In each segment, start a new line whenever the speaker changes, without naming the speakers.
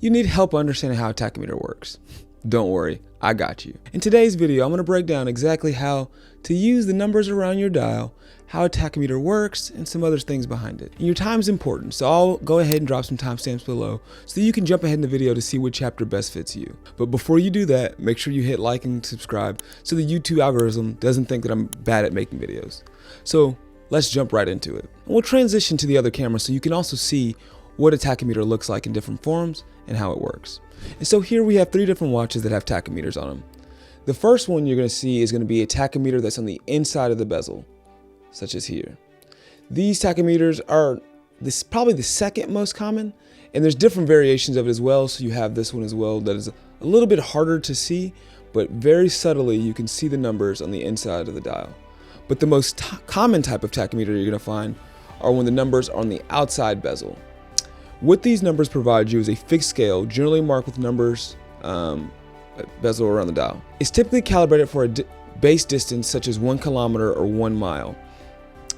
You need help understanding how a tachymeter works. Don't worry, I got you. In today's video, I'm going to break down exactly how to use the numbers around your dial, how a tachymeter works, and some other things behind it. And your time is important, so I'll go ahead and drop some timestamps below so that you can jump ahead in the video to see which chapter best fits you. But before you do that, make sure you hit like and subscribe so the YouTube algorithm doesn't think that I'm bad at making videos. So let's jump right into it. And we'll transition to the other camera so you can also see what a tachymeter looks like in different forms and how it works. And so here we have 3 different watches that have tachymeters on them. The first one you're going to see is going to be a tachymeter that's on the inside of the bezel, such as here. These tachymeters are probably the second most common, and there's different variations of it as well. So you have this one as well that is a little bit harder to see, but very subtly you can see the numbers on the inside of the dial. But the most common type of tachymeter you're going to find are when the numbers are on the outside bezel. What these numbers provide you is a fixed scale, generally marked with numbers bezel around the dial. It's typically calibrated for a base distance such as 1 kilometer or 1 mile,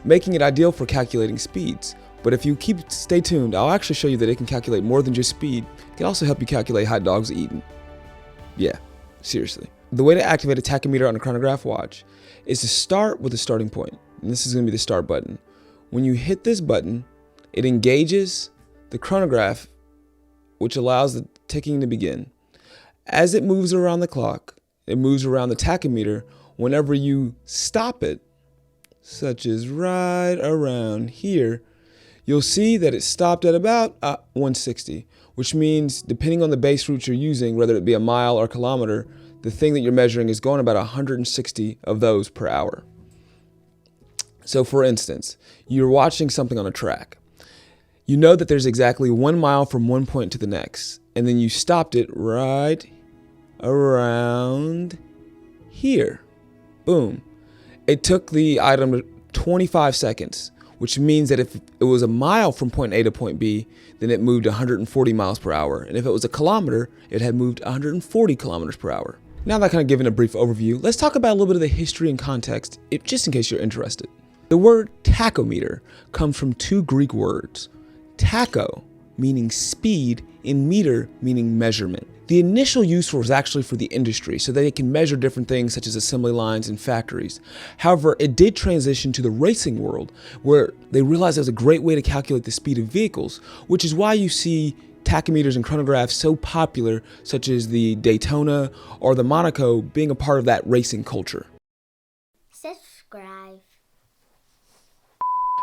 making it ideal for calculating speeds. But if you stay tuned, I'll actually show you that it can calculate more than just speed. It can also help you calculate hot dogs eaten. Yeah, seriously. The way to activate a tachymeter on a chronograph watch is to start with a starting point. And this is going to be the start button. When you hit this button, it engages the chronograph, which allows the ticking to begin. As it moves around the clock, it moves around the tachymeter. Whenever you stop it, such as right around here, you'll see that it stopped at about 160, which means depending on the base route you're using, whether it be a mile or kilometer, the thing that you're measuring is going about 160 of those per hour. So for instance, you're watching something on a track. You know that there's exactly 1 mile from one point to the next, and then you stopped it right around here. Boom. It took the item 25 seconds, which means that if it was a mile from point A to point B, then it moved 140 miles per hour. And if it was a kilometer, it had moved 140 kilometers per hour. Now that I've kind of given a brief overview, let's talk about a little bit of the history and context, just in case you're interested. The word tachometer comes from 2 Greek words. Tacho, meaning speed, and meter, meaning measurement. The initial use was actually for the industry, so that it can measure different things such as assembly lines and factories. However, it did transition to the racing world, where they realized it was a great way to calculate the speed of vehicles, which is why you see tachymeters and chronographs so popular, such as the Daytona or the Monaco, being a part of that racing culture.
Subscribe.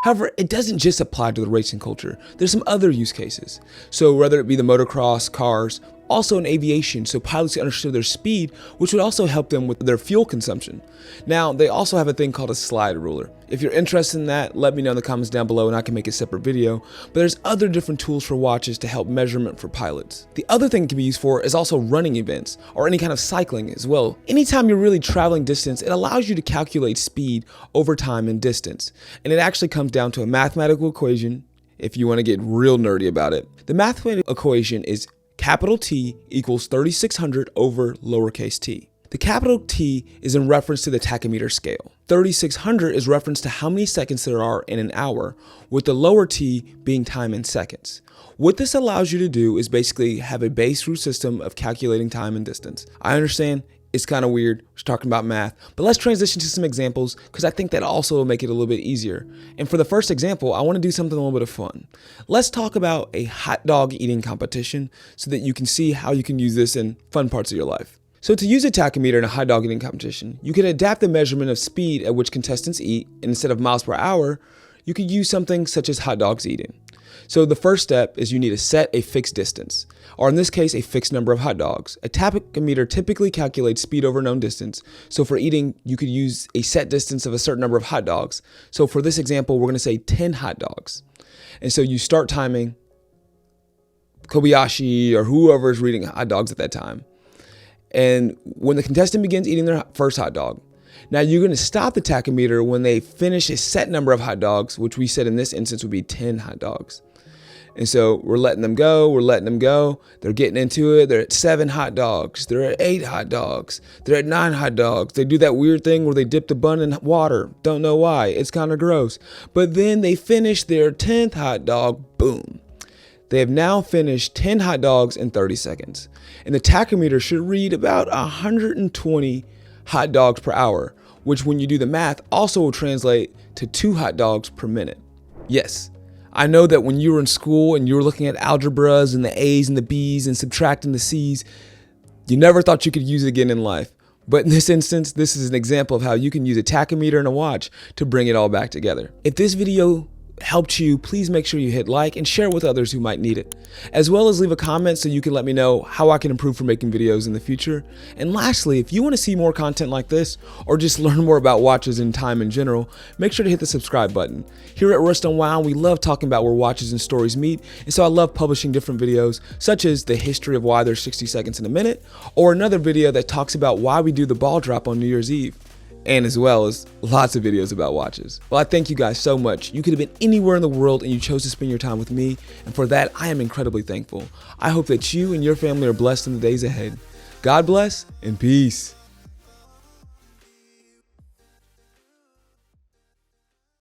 However, it doesn't just apply to the racing culture. There's some other use cases. So whether it be the motocross, cars, also in aviation, so pilots understood their speed, which would also help them with their fuel consumption. Now, they also have a thing called a slide ruler. If you're interested in that, let me know in the comments down below and I can make a separate video. But there's other different tools for watches to help measurement for pilots. The other thing it can be used for is also running events or any kind of cycling as well. Anytime you're really traveling distance, it allows you to calculate speed over time and distance. And it actually comes down to a mathematical equation, if you want to get real nerdy about it. The mathematical equation is capital T equals 3600 over lowercase t. The capital T is in reference to the tachymeter scale. 3600 is reference to how many seconds there are in an hour, with the lower t being time in seconds. What this allows you to do is basically have a base root system of calculating time and distance. I understand it's kind of weird, we're talking about math, but let's transition to some examples because I think that also will make it a little bit easier. And for the first example, I want to do something a little bit of fun. Let's talk about a hot dog eating competition so that you can see how you can use this in fun parts of your life. So to use a tachymeter in a hot dog eating competition, you could adapt the measurement of speed at which contestants eat, and instead of miles per hour, you could use something such as hot dogs eating. So the first step is you need to set a fixed distance, or in this case, a fixed number of hot dogs. A tachymeter typically calculates speed over a known distance. So for eating, you could use a set distance of a certain number of hot dogs. So for this example, we're going to say 10 hot dogs. And so you start timing Kobayashi or whoever is eating hot dogs at that time. And when the contestant begins eating their first hot dog, now you're going to stop the tachymeter when they finish a set number of hot dogs, which we said in this instance would be 10 hot dogs. And so we're letting them go, they're getting into it, they're at 7 hot dogs, they're at 8 hot dogs, they're at 9 hot dogs. They do that weird thing where they dip the bun in water, don't know why, it's kind of gross. But then they finish their 10th hot dog, boom. They have now finished 10 hot dogs in 30 seconds. And the tachymeter should read about 120 hot dogs per hour, which when you do the math also will translate to 2 hot dogs per minute. Yes, I know that when you were in school and you were looking at algebras and the A's and the B's and subtracting the C's, you never thought you could use it again in life. But in this instance, this is an example of how you can use a tachymeter and a watch to bring it all back together. If this video helped you, please make sure you hit like and share with others who might need it, as well as leave a comment so you can let me know how I can improve for making videos in the future. And lastly, if you want to see more content like this or just learn more about watches and time in general, make sure to hit the subscribe button. Here at Wrist Unwound, we love talking about where watches and stories meet, and so I love publishing different videos such as the history of why there's 60 seconds in a minute, or another video that talks about why we do the ball drop on New Year's Eve, and as well as lots of videos about watches. Well, I thank you guys so much. You could have been anywhere in the world and you chose to spend your time with me, and for that, I am incredibly thankful. I hope that you and your family are blessed in the days ahead. God bless and peace.